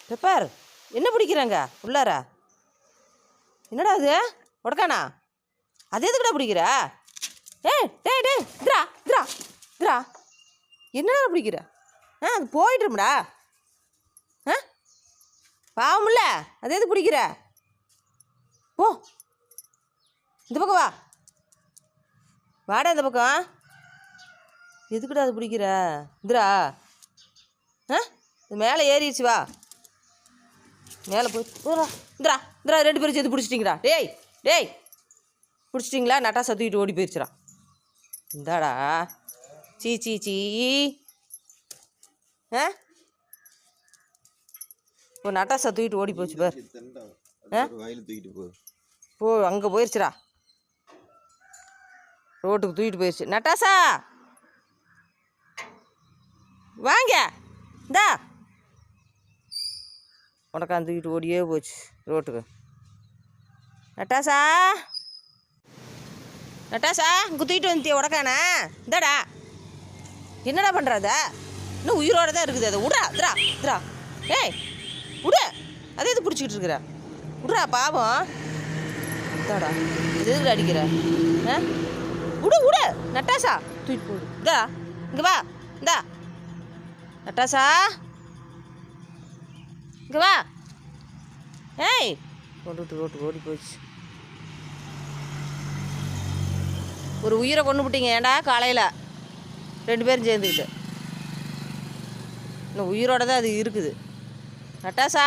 Pepper என்ன பிடிக்கிறாங்க உள்ளார? என்னடா அது உடக்கானா? அது எதுக்குடா பிடிக்கிற? டேய் திரா திரா திரா என்னடா பிடிக்கிற? அது போயிட்டுரும்டா. பாவமில்ல, அது எது பிடிக்கிற? போ இந்த பக்கம் வா, வாடா இந்த பக்கம். எதுக்குடா அது பிடிக்கிற? இந்திரா இது மேலே ஏறிடுச்சு, வா மேலே போய் இந்திரா இந்திரா 2 பேரும் சேர்த்து பிடிச்சிட்டிங்களா? டேய் பிடிச்சிட்டிங்களா? நட்டாசா தூக்கிட்டு ஓடி போயிடுச்சுடா. இந்தாடா சீ இப்போ நட்டாசா தூக்கிட்டு ஓடி போச்சு பார். போ அங்கே போயிடுச்சுடா, ரோட்டுக்கு தூக்கிட்டு போயிடுச்சு. நட்டாசா வாங்க, இந்தா உனக்காந்து தூக்கிட்டு ஓடியே போச்சு ரோட்டுக்கு. நட்டாசா இங்கே தூக்கிட்டு வந்துட்டிய உடக்கானே? இந்தாடா என்னடா பண்ணுறாத? இன்னும் உயிரோடு தான் இருக்குது. அதை விட்றா திரா திரா. விடு, அதே இது பிடிச்சிக்கிட்டு இருக்கிற. விட்றா பாவம். இதாடா இது எதுக்கு அடிக்கிற? விடு நட்டாசா தூக்கிட்டு போடு. இதா இங்கே வா, இந்தா நட்டாசா இங்கே வா. கொண்டுட்டு ரோட்டுக்கு ஓடி போச்சு. ஒரு உயிரை கொண்டு விட்டீங்க ஏண்டா காலையில் 2 பேரும் சேர்ந்துக்கிட்டு. இன்னும் உயிரோட தான் அது இருக்குது. நட்டாசா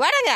வாடங்க.